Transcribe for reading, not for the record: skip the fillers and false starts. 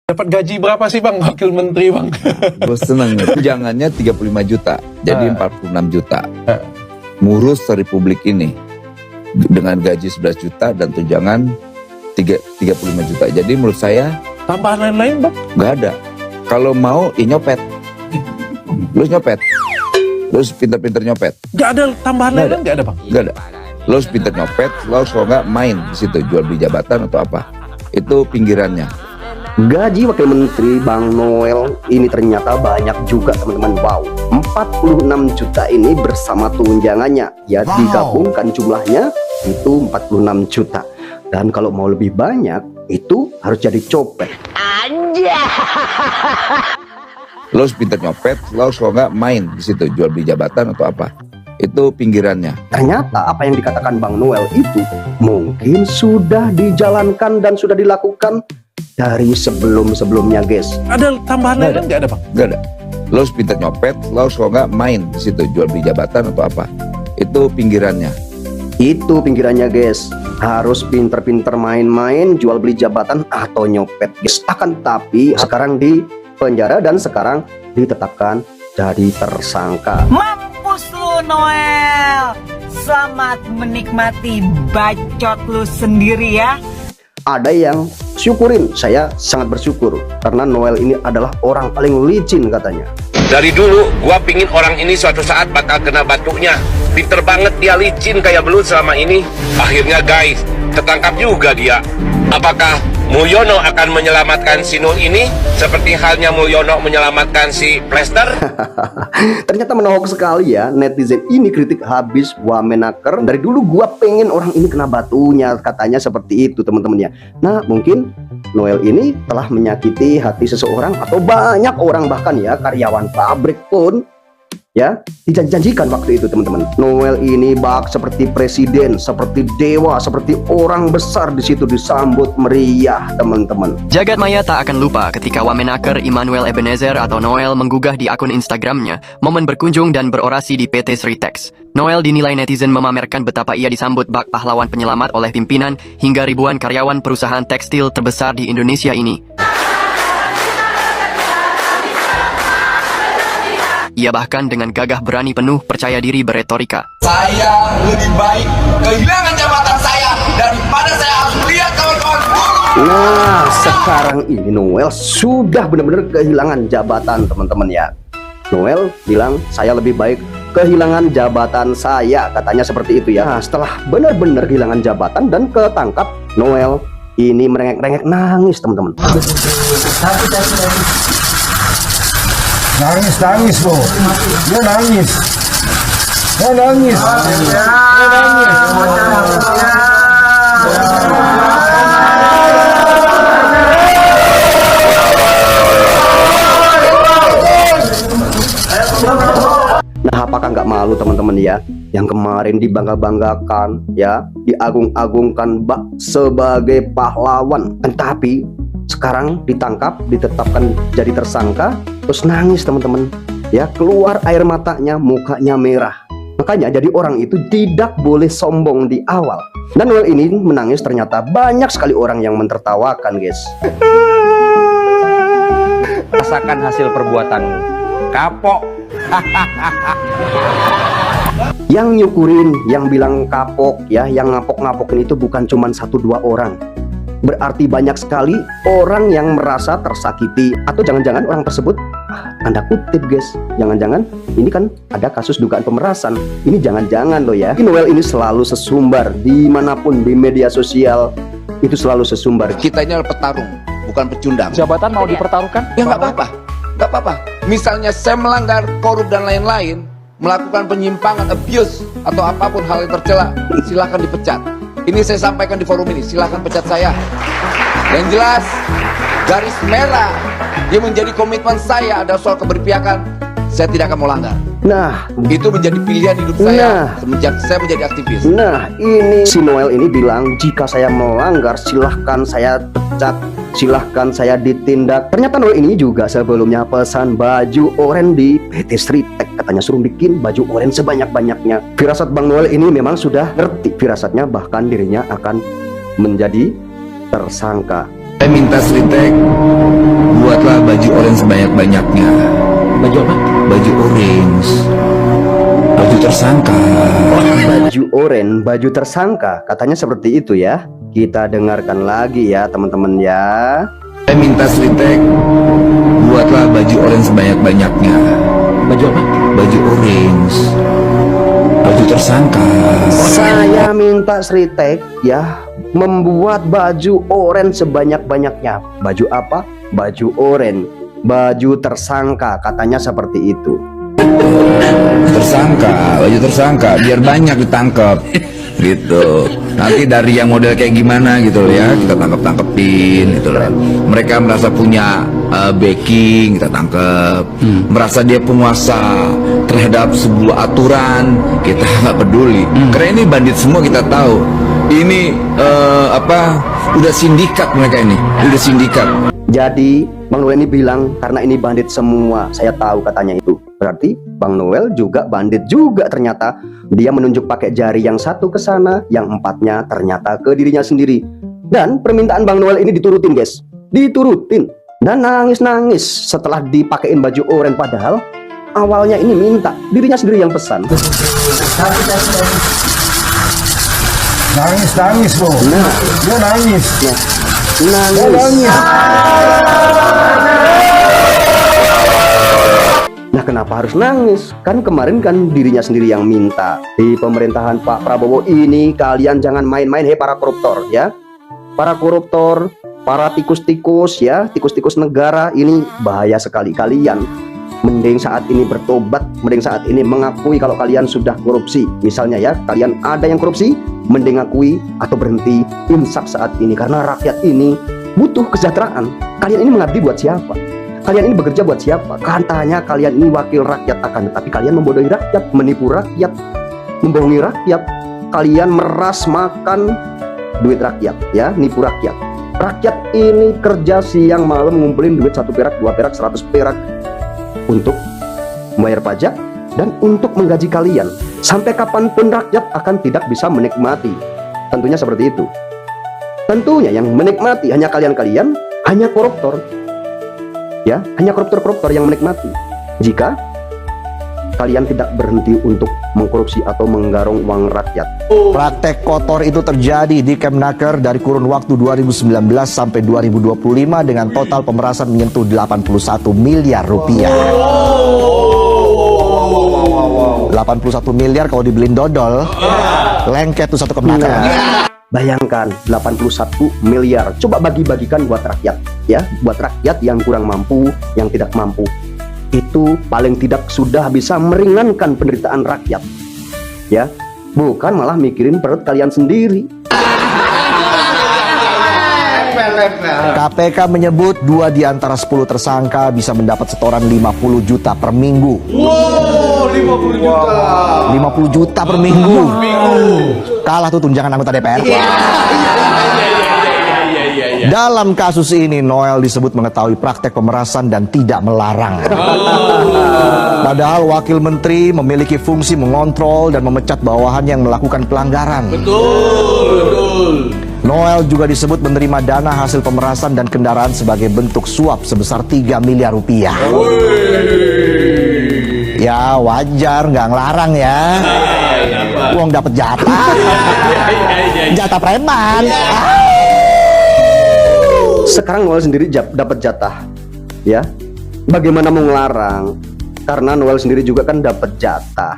Dapat gaji berapa sih Bang, Wakil Menteri Bang? Gue seneng, tunjangannya 35 juta, jadi 46 juta. Ah. Ngurus Republik ini dengan gaji 11 juta dan tunjangan 35 juta. Jadi menurut saya Tambahan lain-lain Bang? nggak ada. Kalau mau, nyopet. Lu nyopet. Lu pinter-pinter nyopet. Nggak ada tambahan Nggak lain-lain, nggak ada Bang? Nggak ada. Lu pinter nyopet, lu kalau nggak main di situ jual beli jabatan atau apa. Itu pinggirannya. Gaji Wakil Menteri Bang Noel ini ternyata banyak juga teman-teman. Wow, 46 juta ini bersama tunjangannya. Ya digabungkan jumlahnya itu 46 juta. Dan kalau mau lebih banyak itu harus jadi copet. Lu pinter nyopet, lu kalau nggak main di situ jual beli jabatan atau apa. Itu pinggirannya. Ternyata apa yang dikatakan Bang Noel itu mungkin sudah dijalankan dan sudah dilakukan dari sebelum-sebelumnya, guys. Ada tambahan Nggak lain-lain, nggak ada Bang? Nggak ada. Lu pinter nyopet, lu kalau nggak main di situ jual beli jabatan atau apa. Itu pinggirannya. Itu pinggirannya, guys. Harus pinter-pinter main-main, jual beli jabatan atau nyopet, guys. Akan tapi sekarang di penjara dan sekarang ditetapkan jadi tersangka. Mampus lu Noel. Selamat menikmati bacot lu sendiri ya. Ada yang syukurin, saya sangat bersyukur karena Noel ini adalah orang paling licin katanya. Dari dulu gua pingin orang ini suatu saat bakal kena batunya. Pinter banget dia, licin kayak belut selama ini. Akhirnya guys, ketangkap juga dia. Apakah Mulyono akan menyelamatkan si Nul ini seperti halnya Mulyono menyelamatkan si Plester? Ternyata menohok sekali ya netizen ini, kritik habis Wamenaker. Dari dulu gua pengen orang ini kena batunya, katanya seperti itu teman-teman ya. Nah mungkin Noel ini telah menyakiti hati seseorang atau banyak orang, bahkan ya karyawan pabrik pun ya dijanjikan waktu itu teman-teman. Noel ini bak seperti presiden, seperti dewa, seperti orang besar di situ, disambut meriah teman-teman. Jagat maya tak akan lupa ketika Wamenaker Immanuel Ebenezer atau Noel menggugah di akun Instagramnya momen berkunjung dan berorasi di PT Sritex. Noel dinilai netizen memamerkan betapa ia disambut bak pahlawan penyelamat oleh pimpinan hingga ribuan karyawan perusahaan tekstil terbesar di Indonesia ini. Ia bahkan dengan gagah berani penuh percaya diri beretorika. Saya lebih baik kehilangan jabatan saya daripada saya harus melihat kawan-kawan buruh. Nah sekarang ini Noel sudah benar-benar kehilangan jabatan teman-teman ya. Noel bilang saya lebih baik kehilangan jabatan saya, katanya seperti itu ya. Nah, setelah benar-benar kehilangan jabatan dan ketangkap, Noel ini merengek-rengek nangis teman-teman. Nangis bro, dia nangis, dia nangis, dia nangis. Nah apakah nggak malu teman-teman ya, yang kemarin dibangga-banggakan ya, diagung-agungkan bak sebagai pahlawan, tetapi sekarang ditangkap, ditetapkan jadi tersangka, terus nangis teman-teman ya, keluar air matanya, mukanya merah. Makanya jadi orang itu tidak boleh sombong di awal. Dan Noel ini menangis, ternyata banyak sekali orang yang mentertawakan, guys. Rasakan hasil perbuatanmu, kapok. Yang nyukurin, yang bilang kapok ya, yang ngapok-ngapokin itu bukan cuma 1-2 orang. Berarti banyak sekali orang yang merasa tersakiti. Atau jangan-jangan orang tersebut, tanda kutip guys, jangan-jangan ini kan ada kasus dugaan pemerasan. Ini jangan-jangan loh ya. Noel ini selalu sesumbar dimanapun di media sosial, itu selalu sesumbar. Kita ini adalah petarung, bukan pecundang. Jabatan mau dipertaruhkan? Ya nggak apa-apa, nggak apa-apa. Misalnya saya melanggar, korup dan lain-lain, melakukan penyimpangan, abuse atau apapun hal yang tercela, silahkan dipecat. Ini saya sampaikan di forum ini, silahkan pecat saya. Yang jelas, garis merah yang menjadi komitmen saya adalah soal keberpihakan. Saya tidak akan melanggar. Nah, Itu menjadi pilihan hidup saya semenjak saya menjadi aktivis. nah ini si Noel ini bilang, jika saya melanggar silahkan saya pecat, silahkan saya ditindak. Ternyata Noel ini juga sebelumnya pesan baju oranye di PT Sritex, katanya suruh bikin baju oranye sebanyak-banyaknya. Firasat Bang Noel ini memang sudah ngerti firasatnya, bahkan dirinya akan menjadi tersangka. Saya minta Sritex Buatlah baju orange sebanyak-banyaknya. Baju apa? Baju orange. Baju tersangka. Baju oranye, baju tersangka, katanya seperti itu ya. Kita dengarkan lagi ya teman-teman ya. Saya minta Sritek, buatlah baju orange sebanyak-banyaknya. Baju apa? Baju orange. Baju tersangka. Saya minta Sritek ya membuat baju oranye sebanyak-banyaknya. Baju apa? Baju oranye, baju tersangka, katanya seperti itu. Tersangka, baju tersangka, biar banyak ditangkap. Gitu. Nanti dari yang model kayak gimana gitu loh ya, kita tangkepin gitu loh. Mereka merasa punya backing, kita tangkep. Merasa dia penguasa terhadap sebuah aturan, kita nggak peduli. Karena ini bandit semua, kita tahu. Ini udah sindikat mereka ini, udah sindikat. Jadi Bang Noel ini bilang karena ini bandit semua, saya tahu katanya itu. Berarti Bang Noel juga bandit juga ternyata. Dia menunjuk pakai jari yang satu ke sana, yang empatnya ternyata ke dirinya sendiri. Dan permintaan Bang Noel ini diturutin guys, diturutin. Dan nangis-nangis setelah dipakein baju oranye, padahal awalnya ini minta, dirinya sendiri yang pesan. Nangis bro. Nah, Dia nangis. nangis. Nah, kenapa harus nangis? Kan kemarin kan dirinya sendiri yang minta. Di pemerintahan Pak Prabowo ini kalian jangan main-main, hei para koruptor ya. Para koruptor, para tikus-tikus ya, tikus-tikus negara, ini bahaya sekali kalian. Mending saat ini bertobat, mending saat ini mengakui kalau kalian sudah korupsi. Misalnya ya, kalian ada yang korupsi, mending akui atau berhenti, insaf saat ini. Karena rakyat ini butuh kesejahteraan. Kalian ini mengabdi buat siapa? Kalian ini bekerja buat siapa? Katanya kalian ini wakil rakyat, akan tetapi kalian membodohi rakyat, menipu rakyat, membohongi rakyat. Kalian meras makan duit rakyat ya, nipu rakyat. Rakyat ini kerja siang malam ngumpulin duit 1 perak, 2 perak, 100 perak untuk membayar pajak dan untuk menggaji kalian. Sampai kapanpun rakyat akan tidak bisa menikmati. Tentunya seperti itu. Tentunya yang menikmati hanya kalian-kalian, hanya koruptor. Ya, hanya koruptor-koruptor yang menikmati. Jika kalian tidak berhenti untuk mengkorupsi atau menggarong uang rakyat. Praktek kotor itu terjadi di Kemnaker dari kurun waktu 2019 sampai 2025 dengan total pemerasan menyentuh 81 miliar rupiah. 81 miliar kalau dibeliin dodol, lengket tuh satu Kemnaker. Bayangkan 81 miliar. Coba bagi-bagikan buat rakyat ya, buat rakyat yang kurang mampu, yang tidak mampu. Itu paling tidak sudah bisa meringankan penderitaan rakyat. Ya, bukan malah mikirin perut kalian sendiri. KPK menyebut 2 di antara 10 tersangka bisa mendapat setoran 50 juta per minggu. Wow, 50 juta. 50 juta per minggu. Kalah tuh tunjangan anggota DPR. Dalam kasus ini Noel disebut mengetahui praktek pemerasan dan tidak melarang. Padahal wakil menteri memiliki fungsi mengontrol dan memecat bawahan yang melakukan pelanggaran. Betul. Noel juga disebut menerima dana hasil pemerasan dan kendaraan sebagai bentuk suap sebesar 3 miliar rupiah. Ya wajar, nggak ngelarang ya. Uang dapat jatah. Jatah preman. Sekarang Noel sendiri dapat jatah. Ya. Bagaimana mau ngelarang? Karena Noel sendiri juga kan dapat jatah.